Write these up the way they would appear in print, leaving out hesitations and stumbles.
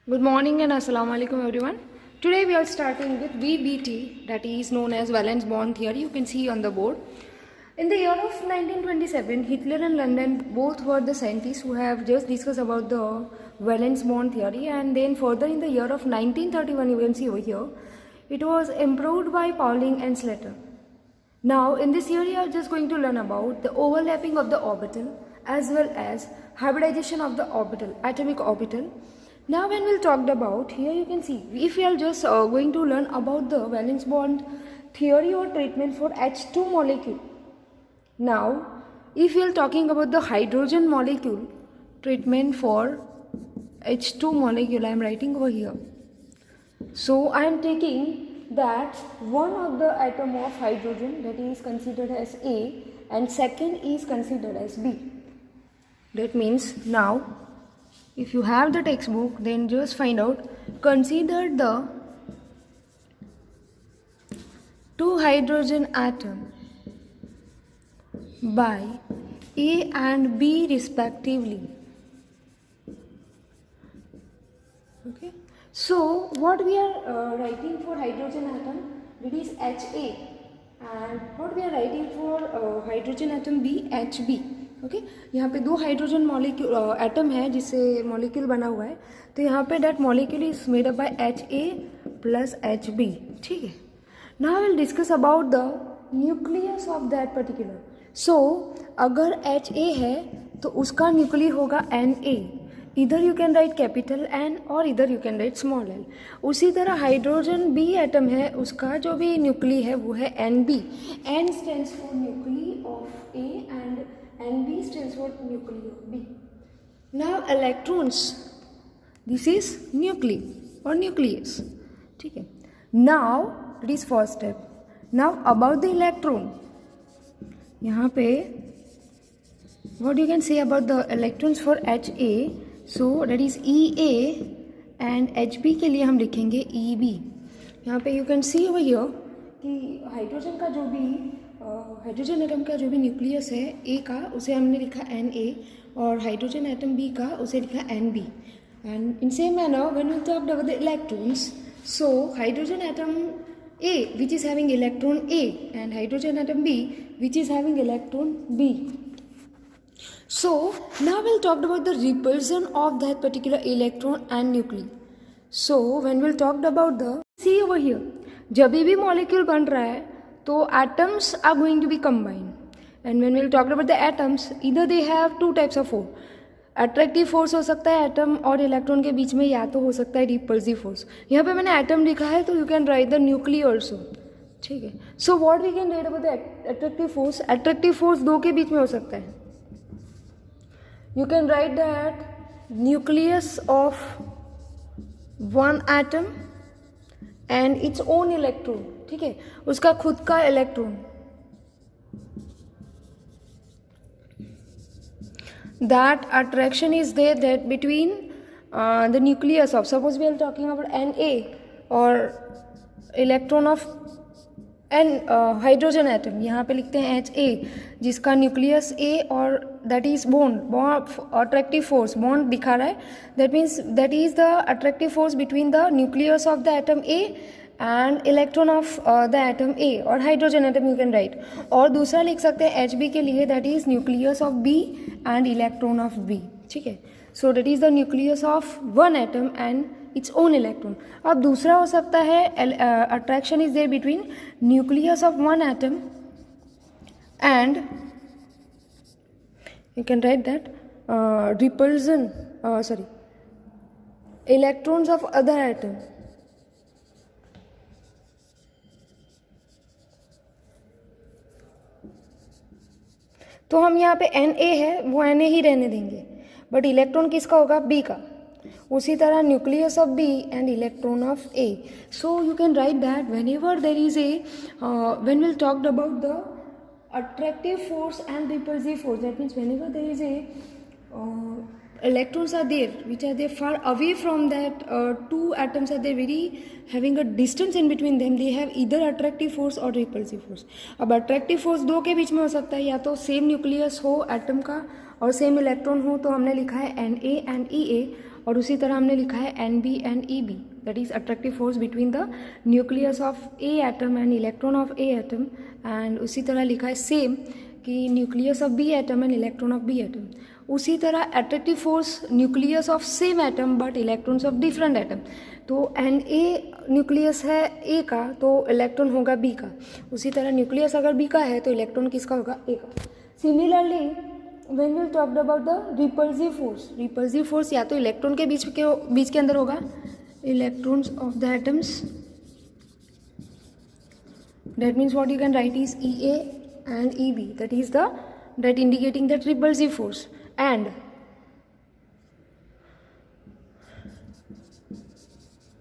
Good morning and assalamu alaikum everyone. Today we are starting with VBT, that is known as valence bond theory. You can see on the board. In the year of 1927, Hitler and London both were the scientists who have just discussed about the valence bond theory, and then further in the year of 1931, you can see over here, it was improved by Pauling and Slater. Now in this theory, you are just going to learn about the overlapping of the orbital as well as hybridization of the orbital, atomic orbital. Now when we'll talk about, here you can see, if we are just going to learn about the valence bond theory or treatment for H2 molecule. Now if we are talking about the hydrogen molecule treatment for H2 molecule, I am writing over here. So I am taking that one of the atom of hydrogen, that is considered as A, and second is considered as B. That means now if you have the textbook, then just find out, consider the two hydrogen atom by A and B respectively. Okay. So what we are writing for hydrogen atom, it is HA, and what we are writing for hydrogen atom B, HB. Okay यहाँ पे दो hydrogen molecule atom है जिससे molecule बना हुआ है, तो यहाँ पे that molecule is made up by HA plus HB. ठीक है. Now will discuss about the nucleus of that particular. So अगर HA है तो उसका न्यूक्लियस होगा Na. इधर you can write capital N और इधर you can write small l. उसी तरह हाइड्रोजन B एटम है, उसका जो भी न्यूक्लियस है वो है NB. N stands for nucleus of A and NB stands for nucleus of B. Now electrons, this is nuclei or nucleus. ठीक है. Now it is first step. Now about the electron, यहाँ पे what you can say about the electrons for HA. So that is EA and HB के लिए हम लिखेंगे EB. यहाँ पे you can see over here कि हाइड्रोजन का जो भी हाइड्रोजन एटम का जो भी न्यूक्लियस है ए का, उसे हमने लिखा Na, और हाइड्रोजन एटम बी का उसे लिखा Nb. And in same manner when we talked about the electrons, so hydrogen atom A which is having electron A and hydrogen atom B which is having electron B. So now we'll talk about the repulsion of that particular electron and nuclei. So when we'll talk about the, see over here, जब भी molecule बन रहा है तो atoms are going to be combined, and when we'll talk about the atoms, either they have two types of force. Attractive force हो सकता है atom और इलेक्ट्रॉन के बीच में, या तो हो सकता है रिपल्सिव फोर्स. यहाँ पे मैंने एटम लिखा है तो you can write the nucleus also. ठीक है. So what we can write about the attractive force. Attractive force दो के बीच में हो सकता है. You can write that nucleus of one atom and its own electron. ठीक है, उसका खुद का electron. That attraction is there that between the nucleus of, suppose we are talking about Na और electron of an hydrogen atom. यहाँ पे लिखते हैं Ha, जिसका न्यूक्लियस A और that is bond attractive force bond दिखा रहा है. That means that is the attractive force between the nucleus of the atom A and electron of the atom A और hydrogen atom you can right. और दूसरा लिख सकते हैं HB के लिए, that is nucleus of B and electron of B. ठीक है. सो that is the nucleus of one atom and its own electron. अब दूसरा हो सकता है attraction is there between nucleus of one atom and you can write that repulsion electrons of other atom. तो हम यहाँ पे Na है वो Na ही रहने देंगे, बट इलेक्ट्रॉन किसका होगा, B का. उसी तरह nucleus of B and electron of A. So you can write that when ever there is A, when will talked about the attractive force and repulsive force, that means when ever there is A electrons are there which are there far away from that two atoms are there very having a distance in between them, they have either attractive force or repulsive force. अब attractive force दो के बीच में हो सकता है, या तो सेम न्यूक्लियस हो एटम का और सेम इलेक्ट्रॉन हो, तो हमने लिखा है Na and Ea. और उसी तरह हमने लिखा है NB and EB, that is attractive force between the nucleus of A atom and electron of A atom. And उसी तरह लिखा है सेम कि nucleus of B atom and electron of B atom. उसी तरह attractive force nucleus of same atom but electrons of different atom. तो Na nucleus है A का तो इलेक्ट्रॉन होगा बी का. उसी तरह न्यूक्लियस अगर बी का है तो इलेक्ट्रॉन किसका होगा, ए का. Similarly when we talked about the repulsive force, repulsive force या तो इलेक्ट्रॉन के बीच के अंदर होगा, electrons of the atoms, that means what you can write is Ea and Eb, that is that indicating that repulsive force. And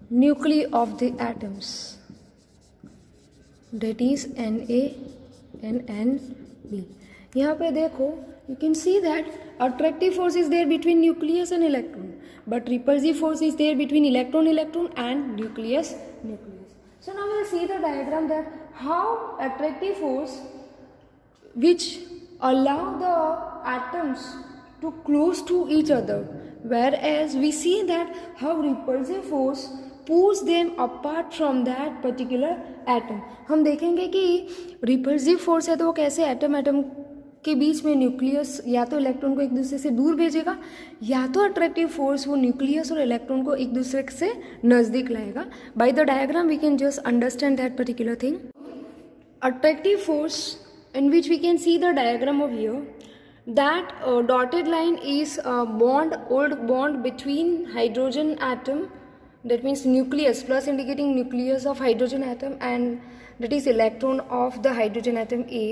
nuclei of the atoms, that is Na and Nb. यहाँ पे देखो you can see that attractive force is there between nucleus and electron, but repulsive force is there between electron and nucleus. So now we will see the diagram that how attractive force which allow the atoms to close to each other, whereas we see that how repulsive force pulls them apart from that particular atom. हम देखेंगे कि repulsive force है तो वो कैसे atom के बीच में न्यूक्लियस या तो इलेक्ट्रॉन को एक दूसरे से दूर भेजेगा, या तो अट्रैक्टिव फोर्स वो न्यूक्लियस और इलेक्ट्रॉन को एक दूसरे से नज़दीक लाएगा. By the diagram we can just understand that particular thing. Attractive force in which we can see the diagram of here, that dotted line is a old bond between hydrogen atom, that means nucleus, plus indicating nucleus of hydrogen atom, and that is electron of the hydrogen atom A,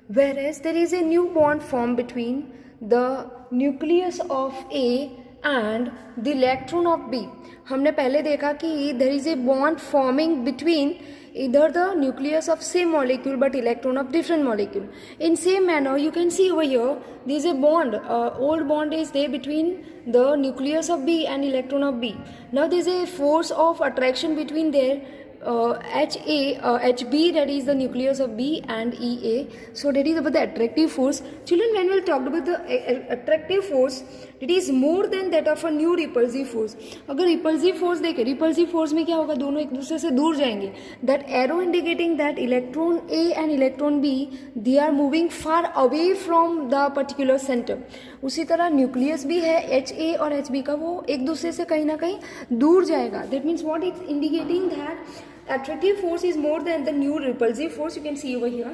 whereas there is a new bond formed between the nucleus of A and the electron of B. हमने पहले देखा कि there is a bond forming between either the nucleus of same molecule but electron of different molecule. In same manner you can see over here there is a bond, old bond is there between the nucleus of B and electron of B. Now there is a force of attraction between their HB, that is the nucleus of B, and EA. So that is about the attractive force. Children, when we will talk about the attractive force, it is more than that of a new repulsive force. अगर repulsive force देखें, repulsive force में क्या होगा, दोनों एक दूसरे से दूर जाएंगे. That arrow indicating that electron A and electron B, they are moving far away from the particular center. उसी तरह न्यूक्लियस भी है HA और HB का, वो एक दूसरे से कहीं ना कहीं दूर जाएगा. That means what it's indicating that attractive force is more than the new repulsive force. You can see over here.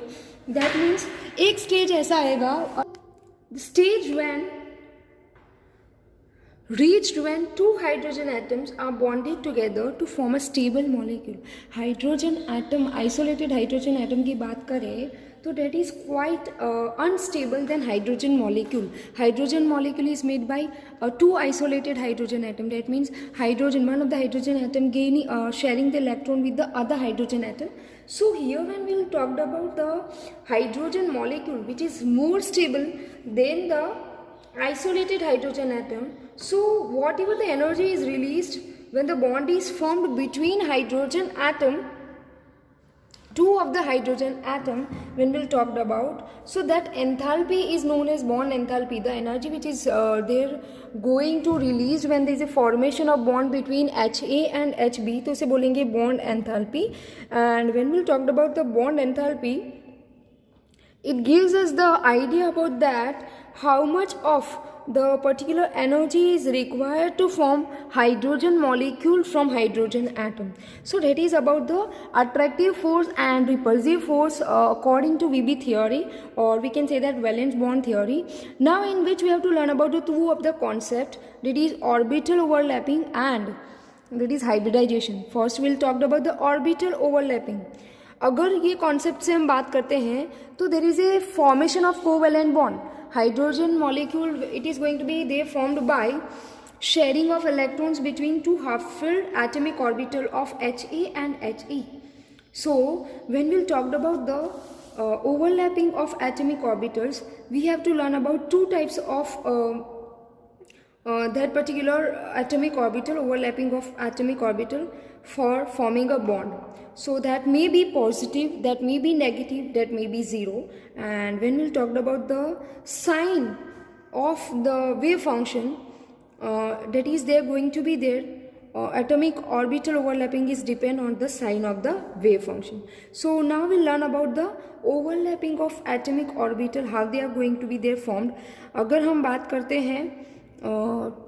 That means एक stage ऐसा आएगा, the stage when reached when two hydrogen atoms are bonded together to form a stable molecule. Hydrogen atom, isolated hydrogen atom की बात करें तो that is quite unstable than hydrogen molecule. Hydrogen molecule is made by two isolated hydrogen atom. That means hydrogen, one of the hydrogen atom sharing the electron with the other hydrogen atom. So here when we will talk about the hydrogen molecule which is more stable than the isolated hydrogen atom, so whatever the energy is released when the bond is formed between hydrogen atom, two of the hydrogen atom, when we'll talk about, so that enthalpy is known as bond enthalpy, the energy which is there going to release when there is a formation of bond between HA and HB, तो इसे बोलेंगे bond enthalpy. And when we'll talk about the bond enthalpy, it gives us the idea about that how much of the particular energy is required to form hydrogen molecule from hydrogen atom. So that is about the attractive force and repulsive force according to VB theory, or we can say that valence bond theory. Now in which we have to learn about the two of the concept, that is orbital overlapping and that is hybridization. First we will talk about the orbital overlapping. अगर ये concept से हम बात करते हैं तो there is a formation of covalent bond. Hydrogen molecule it is going to be they formed by sharing of electrons between two half-filled atomic orbital of HA and HE. So when we'll talk about the overlapping of atomic orbitals, we have to learn about two types of that particular atomic orbital, overlapping of atomic orbital for forming a bond. So that may be positive, that may be negative, that may be zero. And when we'll talk about the sign of the wave function, that is there going to be there. Atomic orbital overlapping is depend on the sign of the wave function. So now we'll learn about the overlapping of atomic orbital, how they are going to be there formed. अगर हम बात करते हैं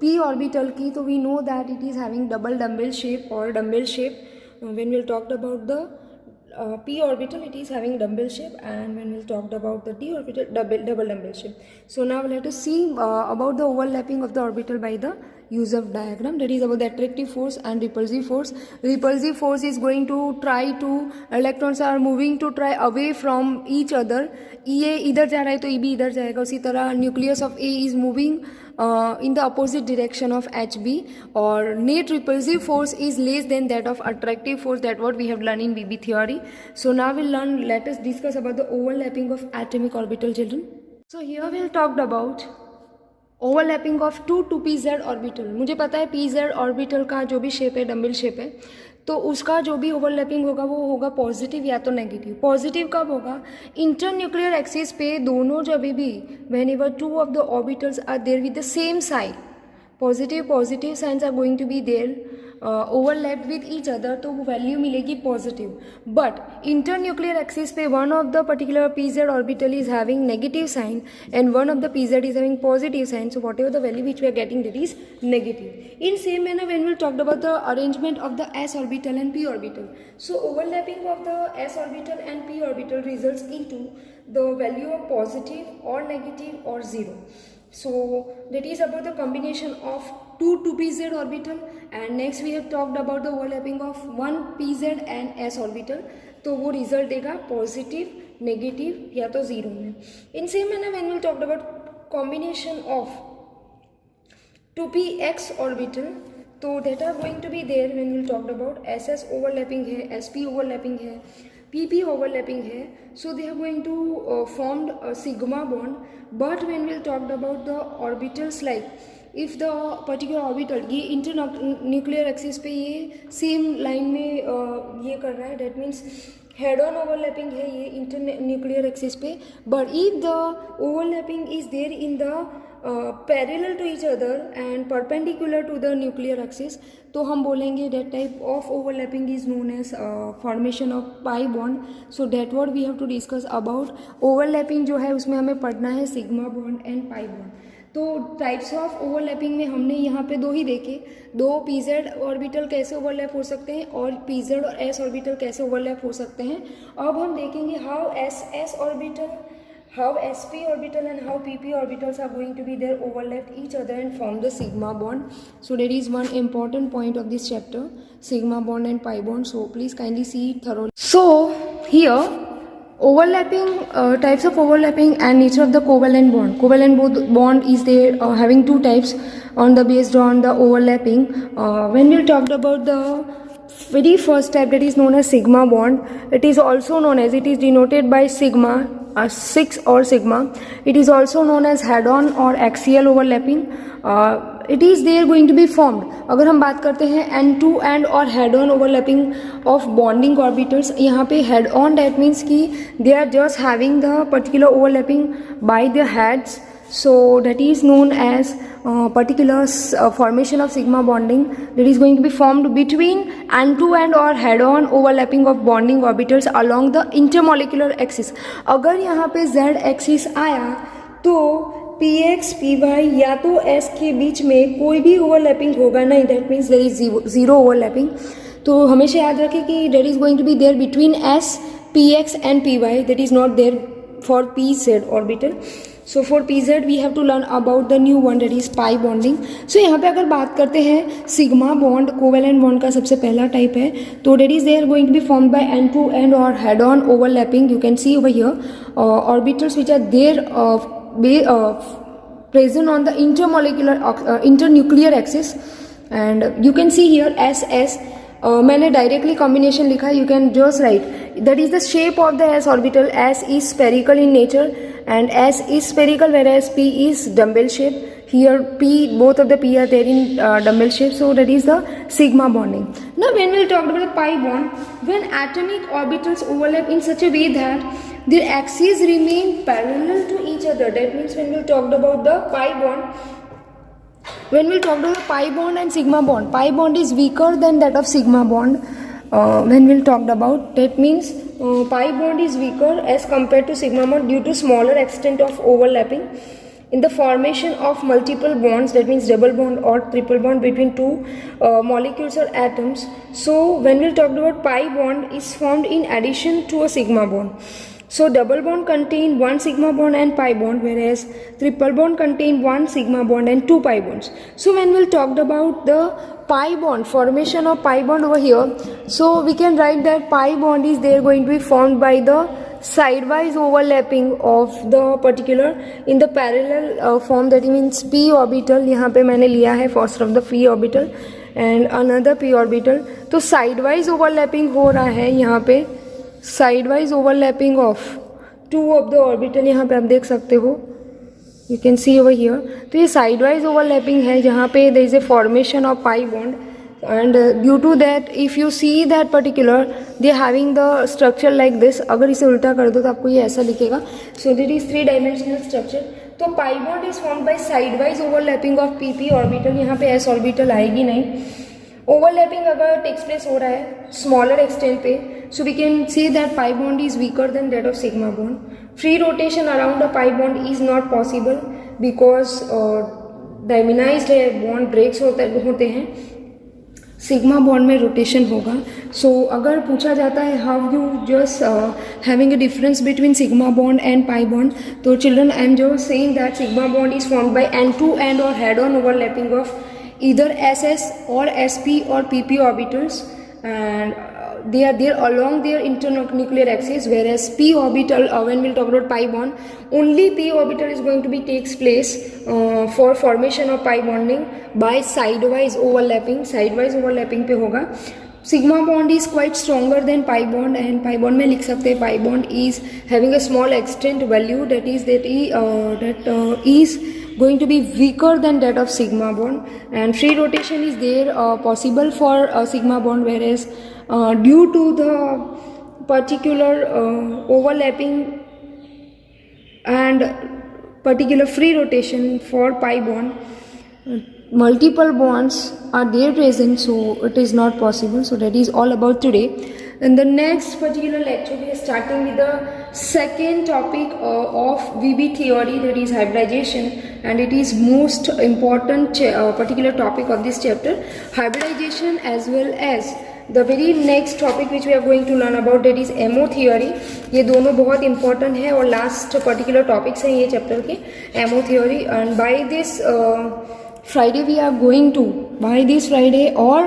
p orbital की, तो we know that it is having double dumbbell shape or dumbbell shape. When we'll talk about the p orbital, it is having dumbbell shape, and when we'll talk about the d orbital, double dumbbell shape. So now we'll have to see about the overlapping of the orbital by the use of diagram, that is about the attractive force and repulsive force. Repulsive force is going to try to, electrons are moving to try away from each other. EA इधर जा रहा है तो EB इधर जाएगा. उसी तरह nucleus of A is moving in the opposite direction of HB, or net repulsive force is less than that of attractive force. That what we have learned in BB theory. So now we'll learn, let us discuss about the overlapping of atomic orbital, children. So here we'll talk about overlapping of 2pz orbital. मुझे पता है pz orbital का जो भी shape है dumbbell shape है, तो उसका जो भी ओवरलैपिंग होगा वो होगा पॉजिटिव या तो नेगेटिव. पॉजिटिव कब होगा? इंटरन्यूक्लियर एक्सिस पे दोनों जब भी whenever two of the orbitals are there with the same sign, positive signs are going to be there overlapped with each other, तो वो वैल्यू मिलेगी पॉजिटिव. बट इंटरन्यूक्लियर एक्सिस पे one of the particular pz orbital is having negative sign and one of the pz is having positive sign, so whatever the value which we are getting that is negative. In same manner, when we'll talk about the arrangement of the s orbital and p orbital, so overlapping of the s orbital and p orbital results into the value of positive or negative or zero. So that is about the combination of 2pz orbital, and next we have talked about the overlapping of 1pz and s orbital, तो वो result देगा positive, negative या तो zero में. In same manner when we talked about combination of 2px orbital, तो that are going to be there when we'll talk about ss overlapping है, sp overlapping है, pp overlapping है, so they are going to formed a sigma bond. But when we'll talk about the orbitals, like if the particular orbital ये internuclear axis पे ये same line में ये कर रहा है, that means head on overlapping है ये इंटरन्यूक्लियर एक्सिस पे. But if the overlapping is there in the parallel to each other and perpendicular to the nuclear axis, तो हम बोलेंगे that type of overlapping is known as formation of pi bond. So that what we have to discuss about overlapping जो है उसमें हमें पढ़ना है sigma bond and pi bond. तो टाइप्स ऑफ ओवरलैपिंग में हमने यहाँ पे दो ही देखे, दो pz ऑर्बिटल कैसे ओवरलैप हो सकते हैं और pz और s ऑर्बिटल कैसे ओवरलैप हो सकते हैं. अब हम देखेंगे how ss orbital, how sp orbital and how pp orbitals are going to be there overlap each other and form the sigma bond. So that is one important point of this chapter, sigma bond and pi bond. So please kindly see it thoroughly. So here overlapping, types of overlapping and nature of the covalent bond. Covalent bond is there having two types on the based on the overlapping. When we talked about the very first type, that is known as sigma bond, it is also known as, it is denoted by sigma, 6 or sigma. It is also known as head on or axial overlapping. It is there going to be formed. अगर हम बात करते हैं end to end और head on overlapping of bonding orbitals, यहाँ पे head on that means कि they are just having the particular overlapping by their heads. So that is known as particular formation of sigma bonding that is going to be formed between end to end or head on overlapping of bonding orbitals along the intermolecular axis. अगर यहाँ पे z axis आया तो px py या तो s के बीच में कोई भी ओवरलैपिंग होगा नहीं, that means there is zero overlapping. तो हमेशा याद रखें कि there is going to be there between s px and py, that is not there for pz orbital. So for pz we have to learn about the new one, that is pi bonding. So यहाँ पे अगर बात करते हैं sigma bond, covalent bond का सबसे पहला type है, तो that is there going to be formed by end to end और head on overlapping. You can see over here orbitals which are there present on the internuclear axis, and you can see here SS. मैंने directly combination लिखा है, you can just right that is the shape of the s orbital. s is spherical in nature and s is spherical, whereas p is dumbbell shape. Here p, both of the p are there in dumbbell shape, so that is the sigma bonding. Now when we talk about the pi bond, when atomic orbitals overlap in such a way that their axes remain parallel to each other, that means when we talked about the pi bond, when we talk about pi bond and sigma bond, pi bond is weaker than that of sigma bond. When we'll talk about that means pi bond is weaker as compared to sigma bond due to smaller extent of overlapping in the formation of multiple bonds, that means double bond or triple bond between two molecules or atoms. So when we'll talk about pi bond is formed in addition to a sigma bond. So double bond contain one sigma bond and pi bond, whereas triple bond contain one sigma bond and two pi bonds. So when we'll talk about the pi bond, formation of pi bond over here, so we can write that pi bond is there going to be formed by the sidewise overlapping of the particular in the parallel form, that means p orbital. यहाँ पे मैंने लिया है first of the p orbital and another p orbital. तो sidewise overlapping हो रहा है यहाँ पे, sidewise overlapping of two of the orbital, यहाँ पे आप देख सकते हो, you can see over here. तो ये sidewise overlapping है जहाँ पे there is a formation of pi bond, and due to that if you see that particular they are having the structure like this. अगर इसे उल्टा कर दो तो आपको ये ऐसा दिखेगा. So that is 3-dimensional structure. तो pi bond is formed by sidewise overlapping of pp orbital. यहाँ पे s orbital आएगी नहीं. Overlapping अगर takes place हो रहा है smaller extent पे, so we can say that pi bond is weaker than that of sigma bond. Free rotation around a pi bond is not possible because diamondized है, bond breaks होते हैं. Sigma bond में rotation होगा. सो अगर पूछा जाता है how you just having a difference between sigma bond and pi bond, तो children I am just saying that sigma bond is formed by end to end और head on overlapping of either SS or SP or PP orbitals, and they are there along their internuclear axis, whereas p orbital, when we'll talk about pi bond, only p orbital is going to be takes place for formation of pi bonding by sidewise overlapping. Sidewise overlapping पे होगा. Sigma bond is quite stronger than pi bond, and pi bond में लिख सकते हैं pi bond is having a small extent value, that is going to be weaker than that of sigma bond, and free rotation is there possible for sigma bond, whereas due to the particular overlapping and particular free rotation for pi bond, multiple bonds are there present, so it is not possible. So that is all about today. In the next particular lecture we are starting with the second topic of VB theory, that is hybridization, and it is most important particular topic of this chapter, hybridization, as well as the very next topic which we are going to learn about, that is MO theory. ये दोनों बहुत important है और last particular topics हैं ये chapter के, MO theory. And by this Friday we are going to, by this Friday or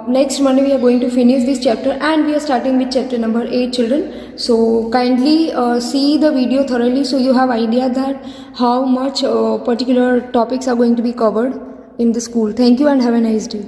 next Monday we are going to finish this chapter, and we are starting with chapter number 8, children. So kindly see the video thoroughly so you have idea that how much particular topics are going to be covered in the school. Thank you and have a nice day.